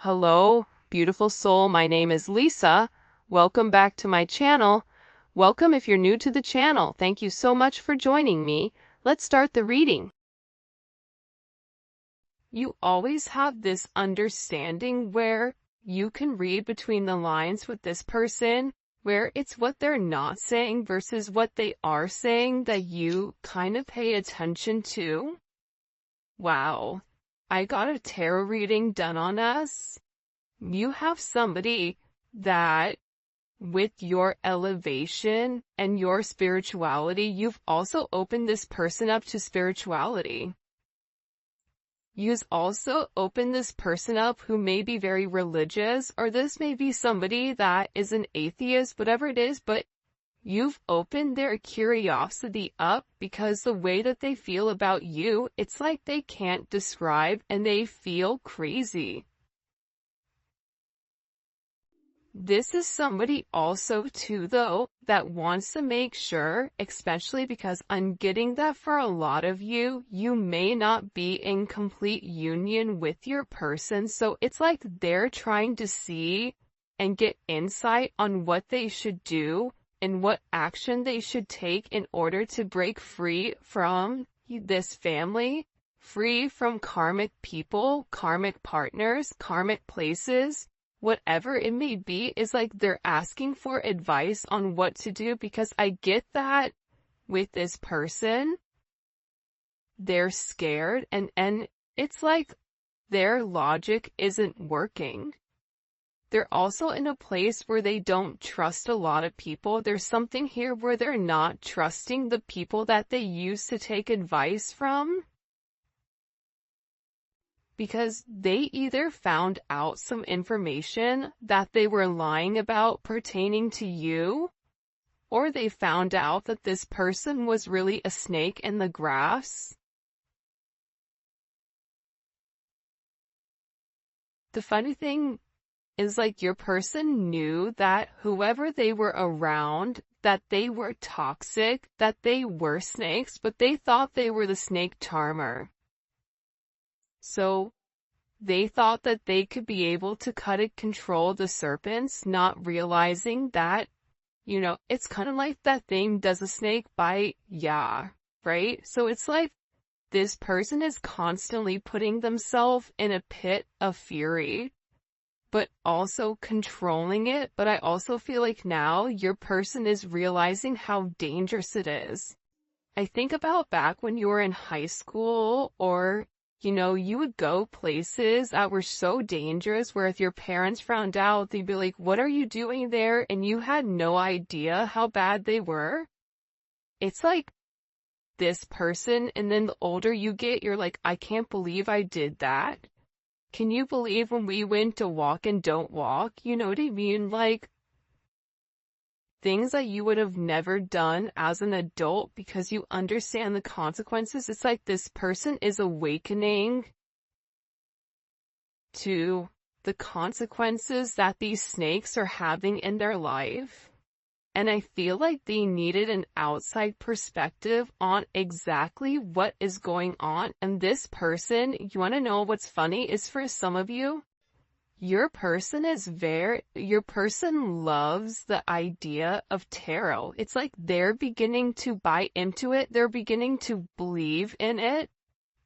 Hello, beautiful soul. My name is Lisa. Welcome back to my channel. Welcome if you're new to the channel. Thank you so much for joining me. Let's start the reading. You always have this understanding where you can read between the lines with this person, where it's what they're not saying versus what they are saying that you kind of pay attention to. Wow. I got a tarot reading done on us. You have somebody that, with your elevation and your spirituality, you've also opened this person up to spirituality. You've also opened this person up who may be very religious, or this may be somebody that is an atheist, whatever it is, but you've opened their curiosity up because the way that they feel about you, it's like they can't describe and they feel crazy. This is somebody also too though that wants to make sure, especially because I'm getting that for a lot of you, you may not be in complete union with your person, so it's like they're trying to see and get insight on what they should do and what action they should take in order to break free from this family, free from karmic people, karmic partners, karmic places. Whatever it may be, is like they're asking for advice on what to do, because I get that with this person, they're scared and it's like their logic isn't working. They're also in a place where they don't trust a lot of people. There's something here where they're not trusting the people that they used to take advice from, because they either found out some information that they were lying about pertaining to you, or they found out that this person was really a snake in the grass. The funny thing is, like, your person knew that whoever they were around, that they were toxic, that they were snakes, but they thought they were the snake charmer. So they thought that they could be able to cut and control the serpents, not realizing that, it's kind of like that thing, does a snake bite? Yeah, right? So it's like this person is constantly putting themselves in a pit of fury, but also controlling it. But I also feel like now your person is realizing how dangerous it is. I think about back when you were in high school, or you would go places that were so dangerous where if your parents found out, they'd be like, what are you doing there? And you had no idea how bad they were. It's like this person, and then the older you get, you're like, I can't believe I did that. Can you believe when we went to walk and don't walk? You know what I mean? Like, things that you would have never done as an adult because you understand the consequences. It's like this person is awakening to the consequences that these snakes are having in their life. And I feel like they needed an outside perspective on exactly what is going on. And this person, you want to know what's funny, is for some of you, your person loves the idea of tarot. It's like they're beginning to buy into it. They're beginning to believe in it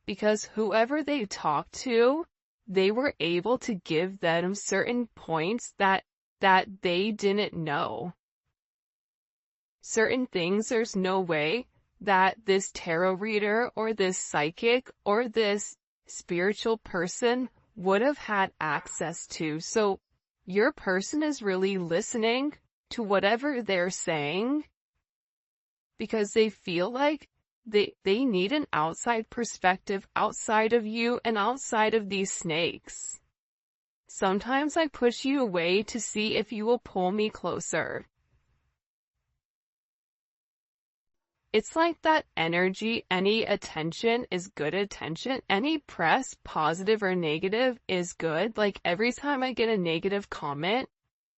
because whoever they talk to, they were able to give them certain points that they didn't know. Certain things, there's no way that this tarot reader or this psychic or this spiritual person would have had access to. So your person is really listening to whatever they're saying because they feel like they need an outside perspective outside of you and outside of these snakes. Sometimes I push you away to see if you will pull me closer. It's like that energy, any attention is good attention. Any press, positive or negative, is good. Like every time I get a negative comment,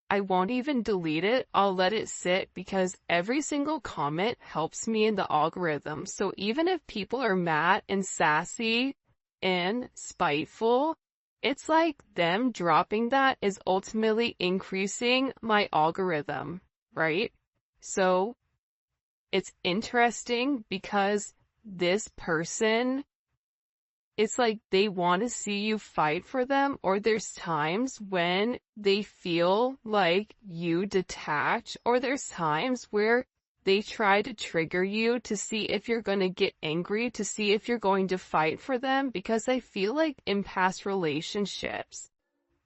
I won't even delete it. I'll let it sit because every single comment helps me in the algorithm. So even if people are mad and sassy and spiteful, it's like them dropping that is ultimately increasing my algorithm, right? So it's interesting because this person, it's like they want to see you fight for them, or there's times when they feel like you detach, or there's times where they try to trigger you to see if you're going to get angry, to see if you're going to fight for them, because I feel like in past relationships,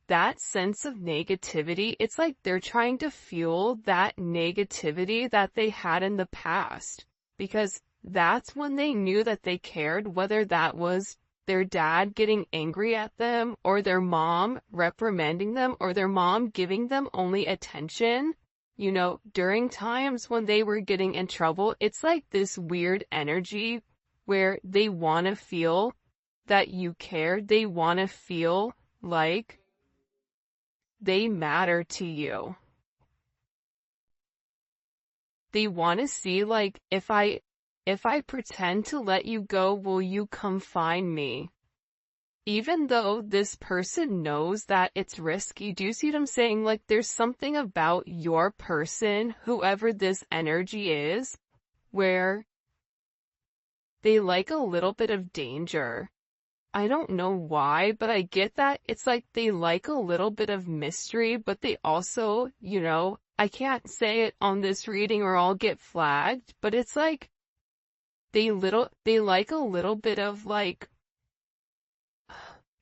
that sense of negativity, it's like they're trying to fuel that negativity that they had in the past, because that's when they knew that they cared, whether that was their dad getting angry at them, or their mom reprimanding them, or their mom giving them only attention. You know, during times when they were getting in trouble, it's like this weird energy where they want to feel that you care. They want to feel like they matter to you. They want to see, like, if I pretend to let you go, will you come find me? Even though this person knows that it's risky. Do you see what I'm saying? Like, there's something about your person, whoever this energy is, where they like a little bit of danger. I don't know why, but I get that. It's like they like a little bit of mystery, but they also, you know, I can't say it on this reading or I'll get flagged, but it's like they like a little bit of, like,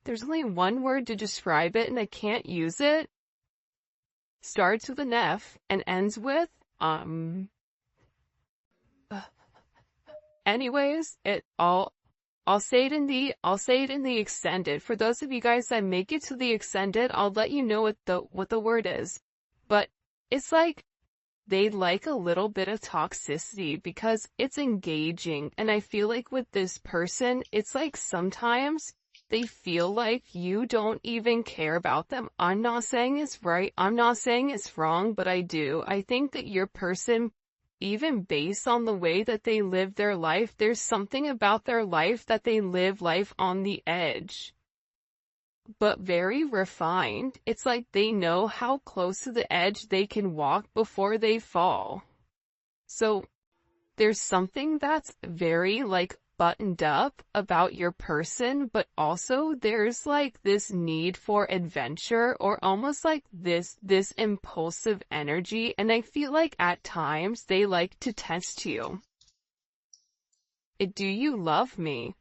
there's only one word to describe it and I can't use it. Starts with an F and ends with, anyways, I'll say it in the extended. For those of you guys that make it to the extended, I'll let you know what the word is. But it's like they like a little bit of toxicity because it's engaging. And I feel like with this person, it's like sometimes they feel like you don't even care about them. I'm not saying it's right. I'm not saying it's wrong, but I do. I think that your person, even based on the way that they live their life, there's something about their life that they live life on the edge, but very refined. It's like they know how close to the edge they can walk before they fall. So there's something that's very, like, buttoned up about your person, but also there's like this need for adventure, or almost like this impulsive energy, and I feel like at times they like to test you. Do you love me?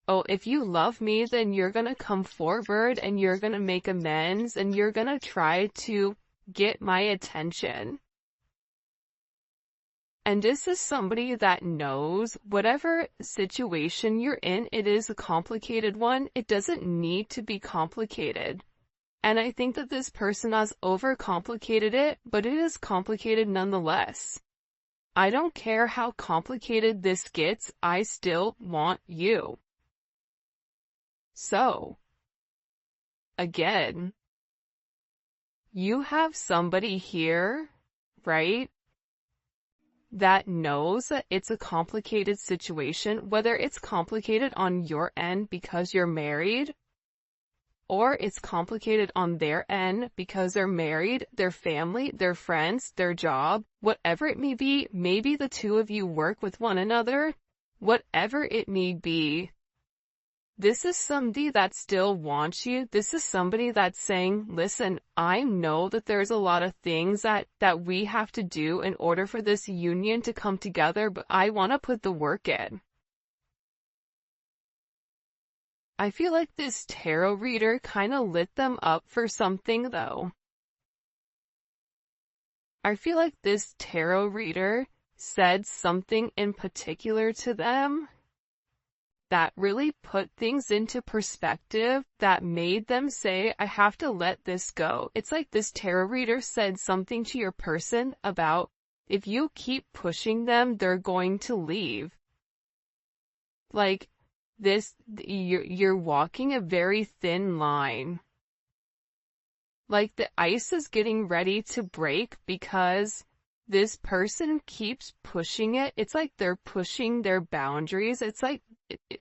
Oh, if you love me, then you're gonna come forward and you're gonna make amends and you're gonna try to get my attention. And this is somebody that knows whatever situation you're in, it is a complicated one. It doesn't need to be complicated. And I think that this person has overcomplicated it, but it is complicated nonetheless. I don't care how complicated this gets, I still want you. So, again, you have somebody here, right, that knows that it's a complicated situation, whether it's complicated on your end because you're married, or it's complicated on their end because they're married, their family, their friends, their job, whatever it may be. Maybe the two of you work with one another, whatever it may be. This is somebody that still wants you. This is somebody that's saying, listen, I know that there's a lot of things that we have to do in order for this union to come together, but I want to put the work in. I feel like this tarot reader kind of lit them up for something, though. I feel like this tarot reader said something in particular to them that really put things into perspective, that made them say, I have to let this go. It's like this tarot reader said something to your person about, if you keep pushing them, they're going to leave. Like, you're walking a very thin line. Like, the ice is getting ready to break because this person keeps pushing it. It's like they're pushing their boundaries. It's like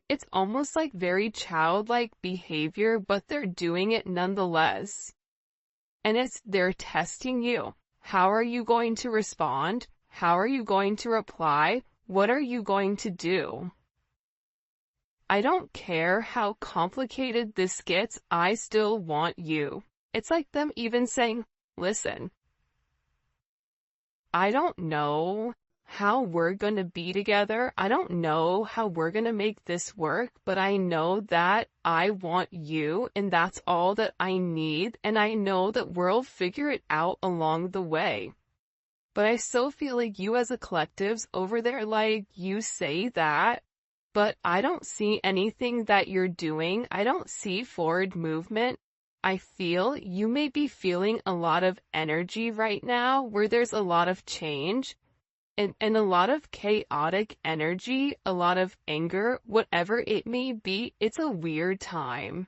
it's almost like very childlike behavior, but they're doing it nonetheless. And they're testing you. How are you going to respond? How are you going to reply? What are you going to do? I don't care how complicated this gets, I still want you. It's like them even saying, listen, I don't know how we're gonna be together. I don't know how we're gonna make this work, but I know that I want you, and that's all that I need, and I know that we'll figure it out along the way. But I still feel like you as a collective's over there, like, you say that, but I don't see anything that you're doing. I don't see forward movement. I feel you may be feeling a lot of energy right now where there's a lot of change and a lot of chaotic energy, a lot of anger, whatever it may be. It's a weird time.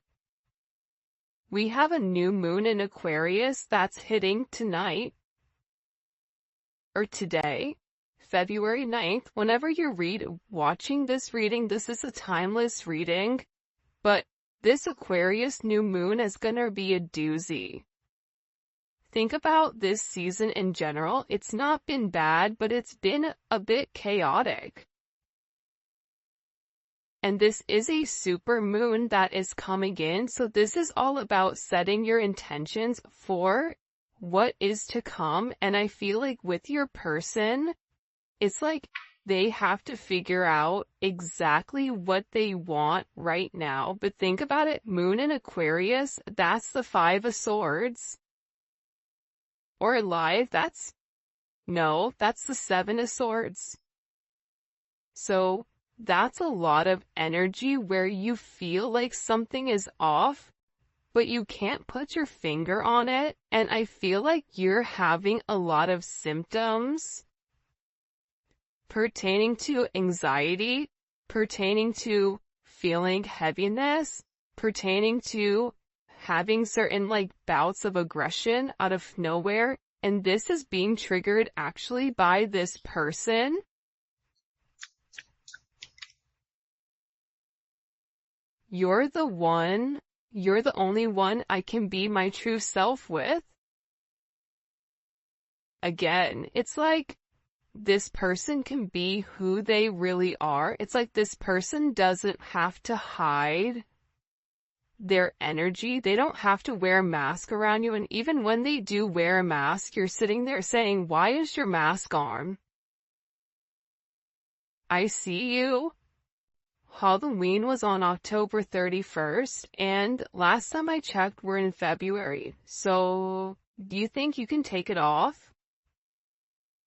We have a new moon in Aquarius that's hitting tonight or today, February 9th. Whenever you're watching this reading, this is a timeless reading, but this Aquarius new moon is gonna be a doozy. Think about this season in general. It's not been bad, but it's been a bit chaotic. And this is a super moon that is coming in, so this is all about setting your intentions for what is to come. And I feel like with your person, it's like they have to figure out exactly what they want right now. But think about it, moon in Aquarius, that's the 5 of Swords. Or live, that's the 7 of Swords. So that's a lot of energy where you feel like something is off, but you can't put your finger on it. And I feel like you're having a lot of symptoms pertaining to anxiety, pertaining to feeling heaviness, pertaining to having certain like bouts of aggression out of nowhere. And this is being triggered actually by this person. You're the only one I can be my true self with. Again, it's like this person can be who they really are. It's like this person doesn't have to hide their energy. They don't have to wear a mask around you. And even when they do wear a mask, you're sitting there saying, why is your mask on? I see you. Halloween was on October 31st, and last time I checked, we're in February. So, do you think you can take it off?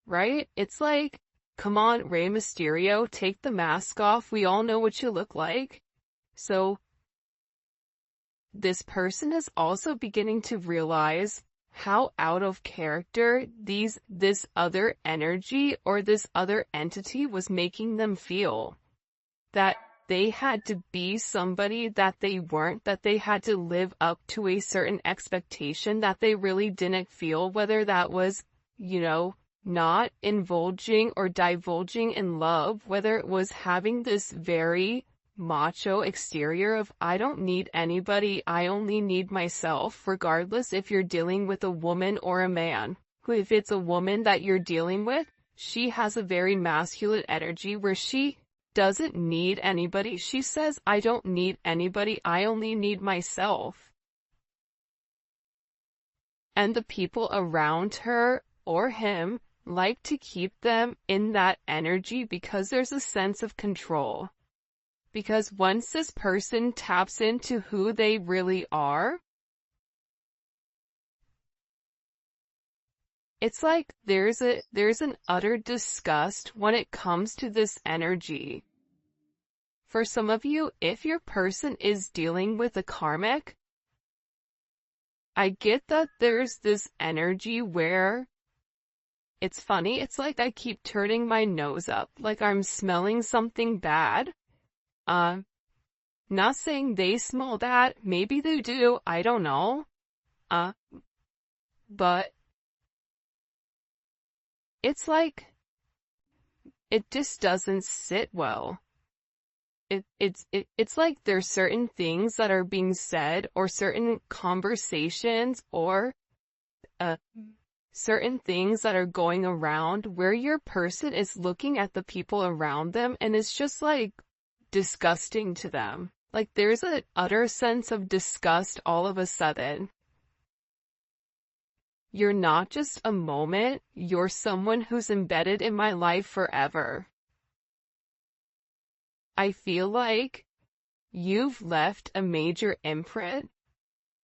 Right? It's like, come on, Rey Mysterio, take the mask off. We all know what you look like. So, this person is also beginning to realize how out of character this other energy or this other entity was making them feel. That they had to be somebody that they weren't, that they had to live up to a certain expectation that they really didn't feel, whether that was, not indulging or divulging in love, whether it was having this very macho exterior of, I don't need anybody, I only need myself, regardless if you're dealing with a woman or a man. If it's a woman that you're dealing with, she has a very masculine energy where she doesn't need anybody. She says, I don't need anybody, I only need myself. And the people around her or him like to keep them in that energy because there's a sense of control. Because once this person taps into who they really are, it's like there's an utter disgust when it comes to this energy. For some of you, if your person is dealing with a karmic, I get that there's this energy where it's funny. It's like I keep turning my nose up, like I'm smelling something bad. Not saying they smell that. Maybe they do. I don't know. But it's like, it just doesn't sit well. it's like there's certain things that are being said, or certain conversations, or certain things that are going around where your person is looking at the people around them and it's just like disgusting to them. Like there's an utter sense of disgust all of a sudden. You're not just a moment, you're someone who's embedded in my life forever. I feel like you've left a major imprint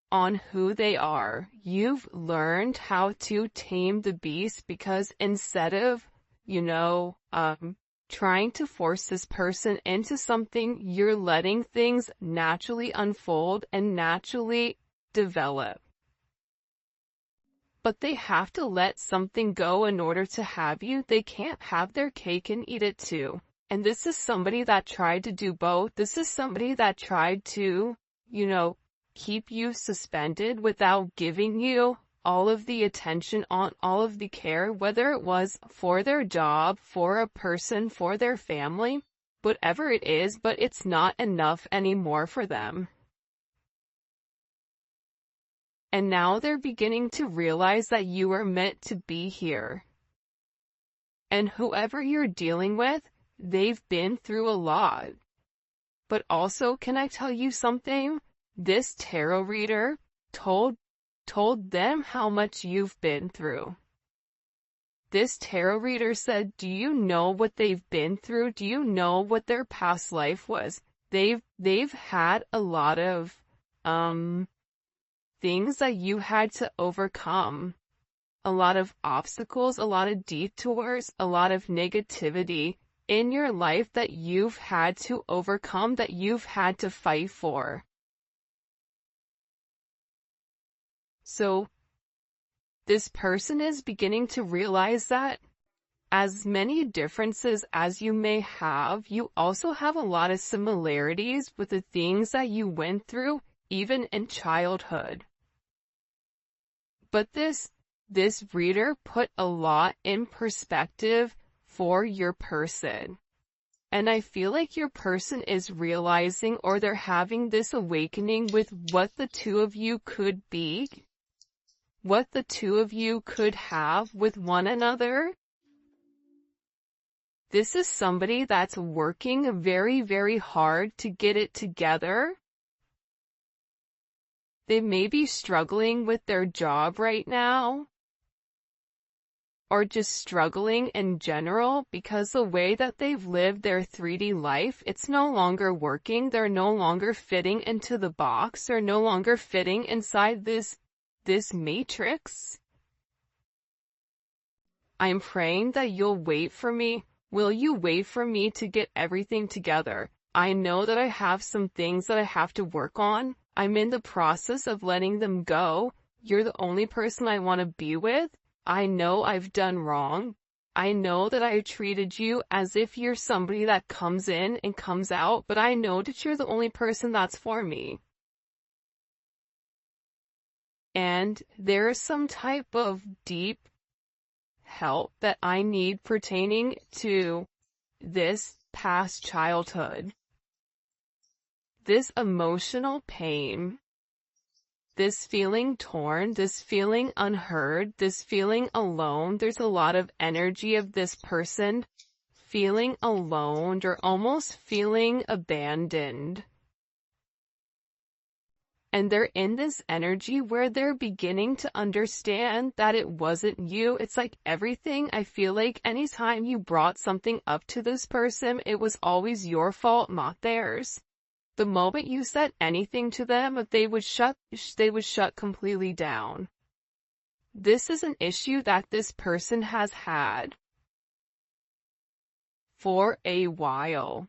on who they are. You've learned how to tame the beast, because instead of, trying to force this person into something, you're letting things naturally unfold and naturally develop. But they have to let something go in order to have you. They can't have their cake and eat it too. And this is somebody that tried to do both. This is somebody that tried to, keep you suspended without giving you all of the attention, on all of the care, whether it was for their job, for a person, for their family, whatever it is, but it's not enough anymore for them. And now they're beginning to realize that you are meant to be here. And whoever you're dealing with, they've been through a lot. But also, can I tell you something? This tarot reader told them how much you've been through. This tarot reader said, do you know what they've been through? Do you know what their past life was? They've had a lot of things that you had to overcome. A lot of obstacles, a lot of detours, a lot of negativity in your life that you've had to overcome, that you've had to fight for. So, this person is beginning to realize that as many differences as you may have, you also have a lot of similarities with the things that you went through, even in childhood. But this reader put a lot in perspective for your person. And I feel like your person is realizing, or they're having this awakening with what the two of you could be, what the two of you could have with one another. This is somebody that's working very, very hard to get it together. They may be struggling with their job right now, or just struggling in general, because the way that they've lived their 3D life, it's no longer working. They're no longer fitting into the box. They're no longer fitting inside this matrix. I'm praying that you'll wait for me. Will you wait for me to get everything together? I know that I have some things that I have to work on. I'm in the process of letting them go. You're the only person I want to be with. I know I've done wrong. I know that I treated you as if you're somebody that comes in and comes out, but I know that you're the only person that's for me. And there is some type of deep help that I need pertaining to this past childhood. This emotional pain, this feeling torn, this feeling unheard, this feeling alone. There's a lot of energy of this person feeling alone, or almost feeling abandoned. And they're in this energy where they're beginning to understand that it wasn't you. It's like everything, I feel like anytime you brought something up to this person, it was always your fault, not theirs. The moment you said anything to them, they would shut completely down. This is an issue that this person has had for a while.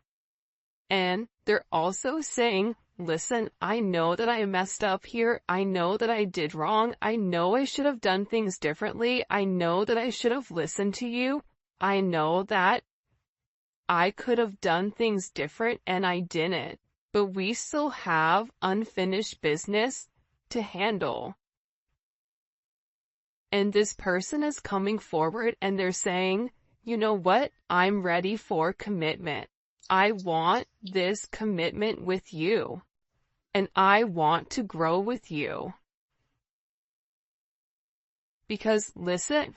And they're also saying, listen, I know that I messed up here. I know that I did wrong. I know I should have done things differently. I know that I should have listened to you. I know that I could have done things different and I didn't. But we still have unfinished business to handle. And this person is coming forward and they're saying, you know what? I'm ready for commitment. I want this commitment with you, and I want to grow with you. Because listen,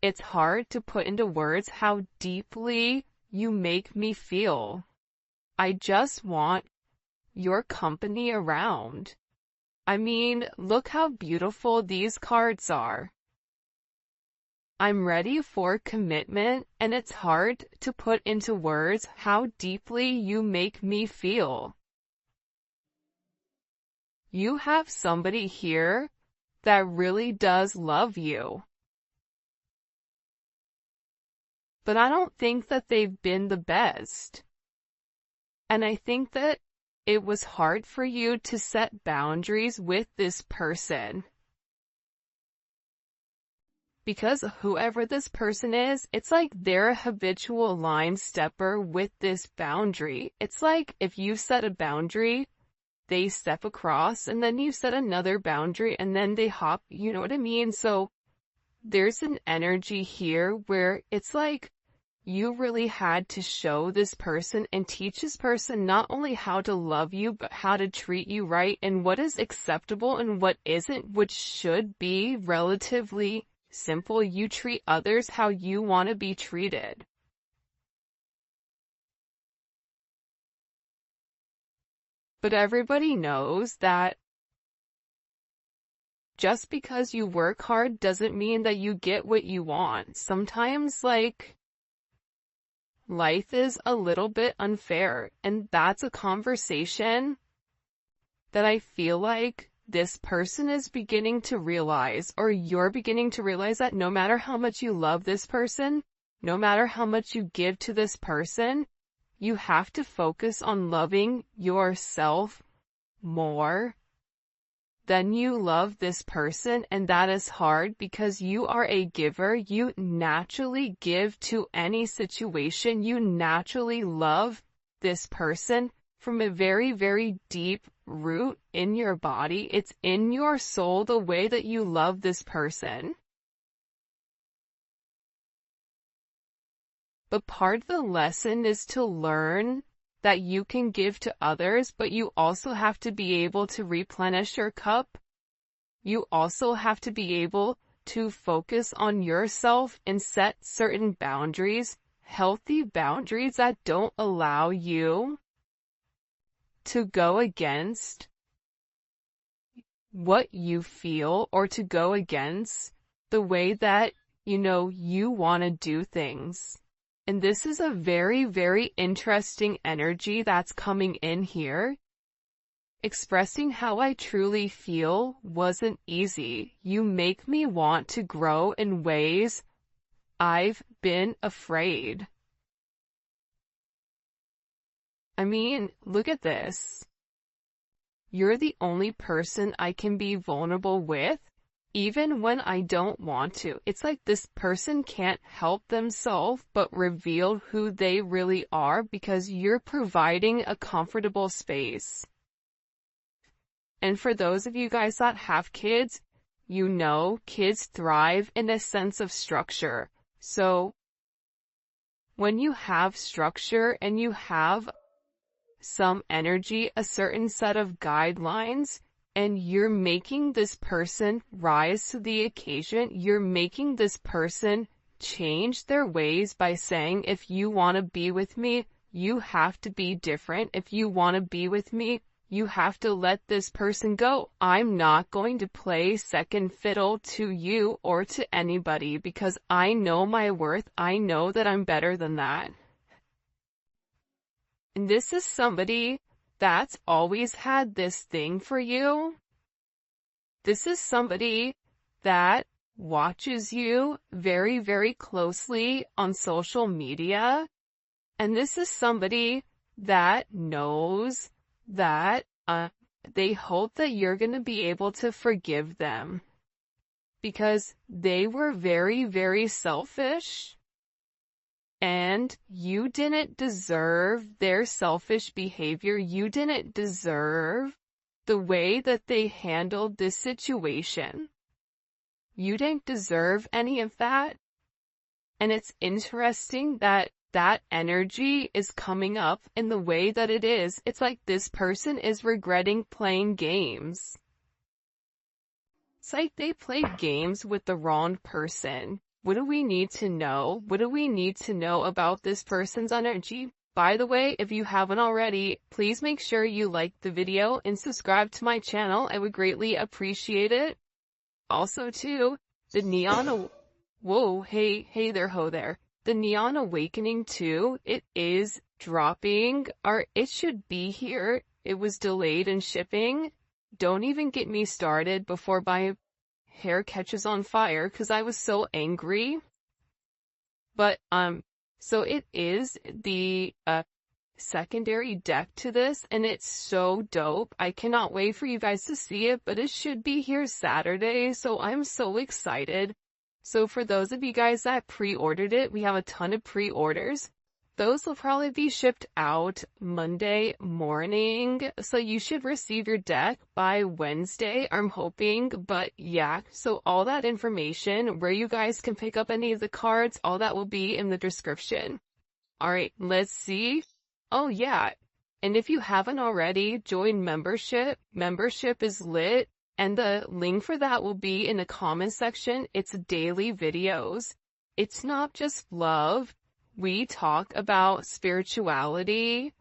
it's hard to put into words how deeply you make me feel. I just want your company around. I mean, look how beautiful these cards are. I'm ready for commitment, and it's hard to put into words how deeply you make me feel. You have somebody here that really does love you. But I don't think that they've been the best. And I think that it was hard for you to set boundaries with this person. Because whoever this person is, it's like they're a habitual line stepper with this boundary. It's like if you set a boundary, they step across, and then you set another boundary, and then they hop, you know what I mean? So there's an energy here where it's like you really had to show this person and teach this person not only how to love you, but how to treat you right, and what is acceptable and what isn't, which should be relatively simple. You treat others how you want to be treated. But everybody knows that just because you work hard doesn't mean that you get what you want. Sometimes, like, life is a little bit unfair, and that's a conversation that I feel like this person is beginning to realize, or you're beginning to realize, that no matter how much you love this person, no matter how much you give to this person, you have to focus on loving yourself more than you love this person. And that is hard because you are a giver. You naturally give to any situation. You naturally love this person from a very, very deep root in your body. It's in your soul, the way that you love this person. But part of the lesson is to learn that you can give to others, but you also have to be able to replenish your cup. You also have to be able to focus on yourself and set certain boundaries, healthy boundaries that don't allow you to go against what you feel, or to go against the way that, you want to do things. And this is a very, very interesting energy that's coming in here. Expressing how I truly feel wasn't easy. You make me want to grow in ways I've been afraid. I mean, look at this. You're the only person I can be vulnerable with, even when I don't want to. It's like this person can't help themselves but reveal who they really are, because you're providing a comfortable space. And for those of you guys that have kids, kids thrive in a sense of structure. So when you have structure and you have some energy, a certain set of guidelines, and you're making this person rise to the occasion, you're making this person change their ways by saying, if you want to be with me, you have to be different. If you want to be with me, you have to let this person go. I'm not going to play second fiddle to you or to anybody, because I know my worth. I know that I'm better than that. And this is somebody that's always had this thing for you. This is somebody that watches you very, very closely on social media. And this is somebody that knows that they hope that you're going to be able to forgive them, because they were very, very selfish. And you didn't deserve their selfish behavior. You didn't deserve the way that they handled this situation. You didn't deserve any of that. And it's interesting that that energy is coming up in the way that it is. It's like this person is regretting playing games. It's like they played games with the wrong person. What do we need to know? What do we need to know about this person's energy? By the way, if you haven't already, please make sure you like the video and subscribe to my channel. I would greatly appreciate it. Also, too, the Neon... Whoa, hey there, ho there. The Neon Awakening, too, it is dropping, or it should be here. It was delayed in shipping. Don't even get me started before my hair catches on fire, because I was so angry. But, so it is the, secondary deck to this, and it's so dope. I cannot wait for you guys to see it, but it should be here Saturday, so I'm so excited. So for those of you guys that pre-ordered it, we have a ton of pre-orders. Those will probably be shipped out Monday morning, so you should receive your deck by Wednesday, I'm hoping. But yeah, so all that information, where you guys can pick up any of the cards, all that will be in the description. Alright, let's see. Oh yeah, and if you haven't already, join membership. Membership is lit, and the link for that will be in the comment section. It's daily videos. It's not just love. We talk about spirituality.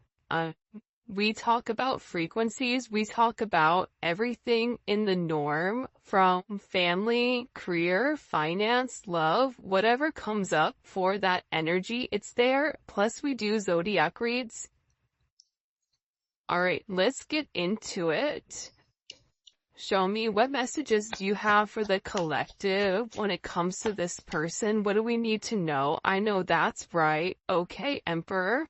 We talk about frequencies. We talk about everything in the norm, from family, career, finance, love, whatever comes up for that energy, it's there. Plus we do zodiac reads. Alright, let's get into it. Show me, what messages do you have for the collective when it comes to this person? What do we need to know? I know that's right. Okay, Emperor.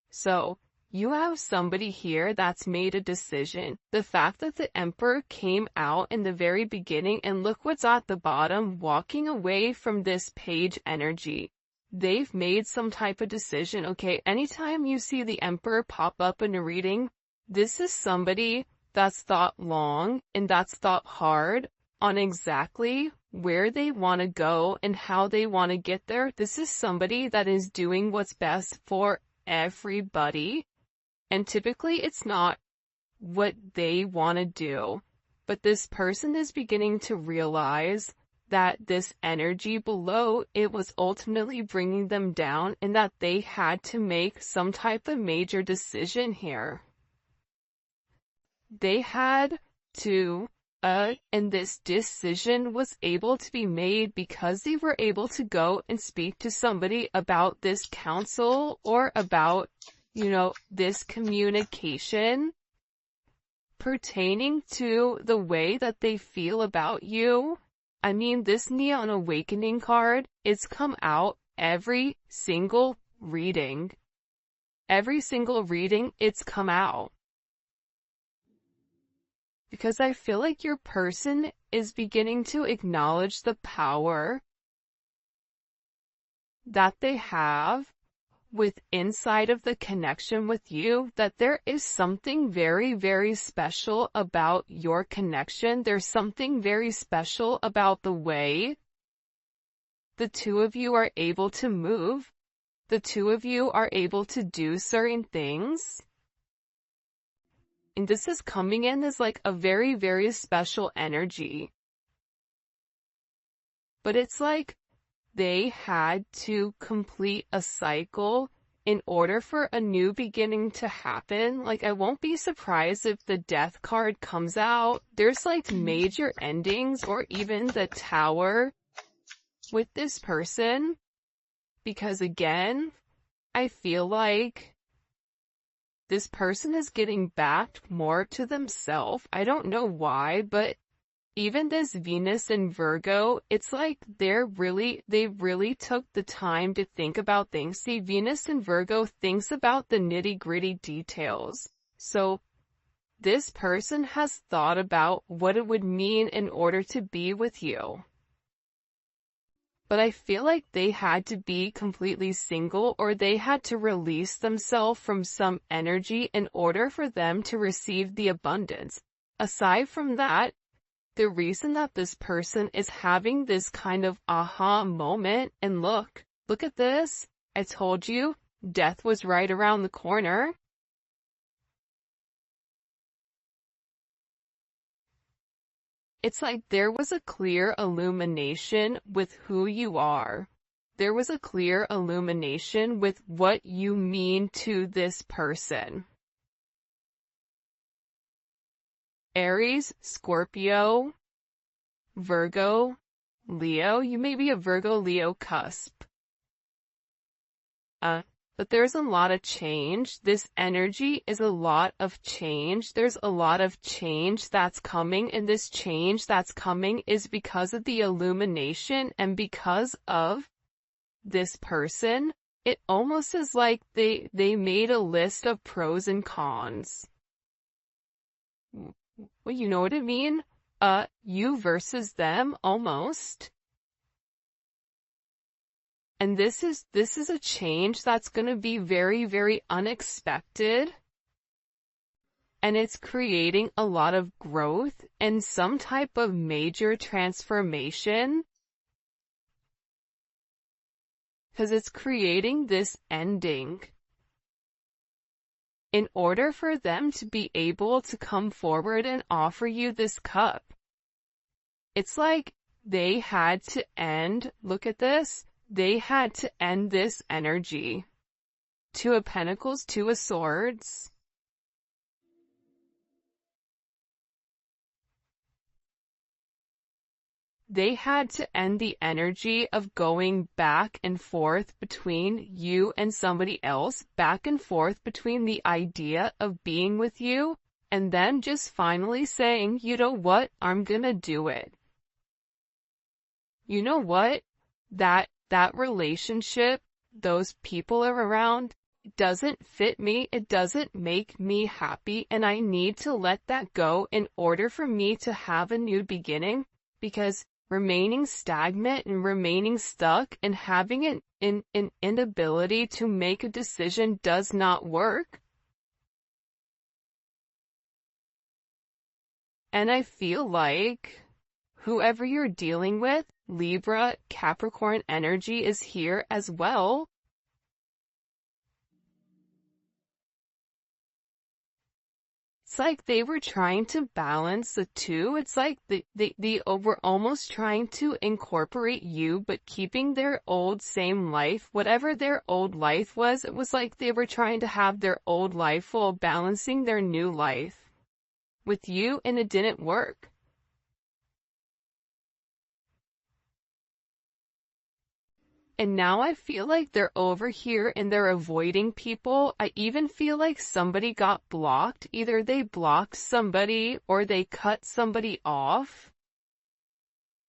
So, you have somebody here that's made a decision. The fact that the Emperor came out in the very beginning, and look what's at the bottom, walking away from this page energy. They've made some type of decision, okay? Anytime you see the Emperor pop up in a reading, this is somebody that's thought long and that's thought hard on exactly where they want to go and how they want to get there. This is somebody that is doing what's best for everybody. And typically it's not what they want to do. But this person is beginning to realize that this energy below, it was ultimately bringing them down, and that they had to make some type of major decision here. They had to, and this decision was able to be made because they were able to go and speak to somebody about this counsel, or about, you know, this communication pertaining to the way that they feel about you. I mean, this Neon Awakening card, it's come out every single reading. Every single reading, it's come out. Because I feel like your person is beginning to acknowledge the power that they have with inside of the connection with you, that there is something very, very special about your connection. There's something very special about the way the two of you are able to move. The two of you are able to do certain things. And this is coming in as like a very, very special energy. But it's like they had to complete a cycle in order for a new beginning to happen. Like, I won't be surprised if the Death card comes out. There's like major endings, or even the Tower with this person. Because again, I feel like this person is getting back more to themselves. I don't know why, but even this Venus and Virgo, it's like they really took the time to think about things. See, Venus and Virgo thinks about the nitty-gritty details. So this person has thought about what it would mean in order to be with you. But I feel like they had to be completely single, or they had to release themselves from some energy in order for them to receive the abundance. Aside from that, the reason that this person is having this kind of aha moment, and look at this, I told you, death was right around the corner. It's like there was a clear illumination with who you are. There was a clear illumination with what you mean to this person. Aries, Scorpio, Virgo, Leo. You may be a Virgo-Leo cusp. But there's a lot of change. This energy is a lot of change. There's a lot of change that's coming, and this change that's coming is because of the illumination and because of this person. It almost is like they made a list of pros and cons. Well, you know what I mean? You versus them, almost. And this is a change that's going to be very, very unexpected. And it's creating a lot of growth and some type of major transformation. Because it's creating this ending. In order for them to be able to come forward and offer you this cup, it's like they had to end, look at this, they had to end this energy. Two of Pentacles, Two of Swords. They had to end the energy of going back and forth between you and somebody else, back and forth between the idea of being with you, and then just finally saying, you know what, I'm gonna do it. You know what? That relationship, those people are around, it doesn't fit me, it doesn't make me happy, and I need to let that go in order for me to have a new beginning, because remaining stagnant and remaining stuck and having an inability to make a decision does not work. And I feel like whoever you're dealing with, Libra, Capricorn energy is here as well. It's like they were trying to balance the two. It's like they were almost trying to incorporate you, but keeping their old same life. Whatever their old life was, it was like they were trying to have their old life while balancing their new life with you, and it didn't work. And now I feel like they're over here and they're avoiding people. I even feel like somebody got blocked. Either they blocked somebody or they cut somebody off.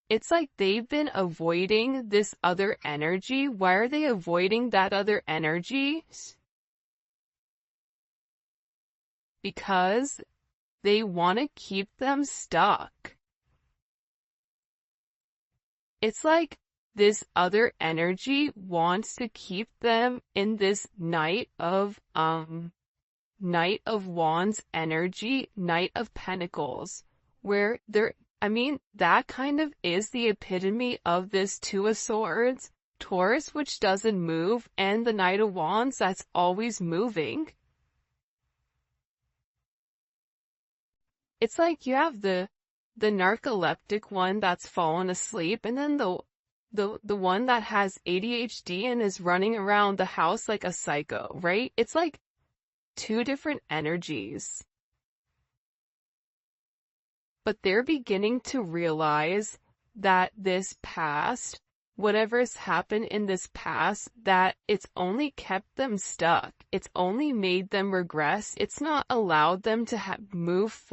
It's like they've been avoiding this other energy. Why are they avoiding that other energy? Because they want to keep them stuck. It's like this other energy wants to keep them in this Knight of Wands energy, Knight of Pentacles, where that kind of is the epitome of this Two of Swords, Taurus, which doesn't move, and the Knight of Wands that's always moving. It's like you have the narcoleptic one that's fallen asleep, and then the one that has ADHD and is running around the house like a psycho, right? It's like two different energies. But they're beginning to realize that this past, whatever's happened in this past, that it's only kept them stuck. It's only made them regress. It's not allowed them to move forward.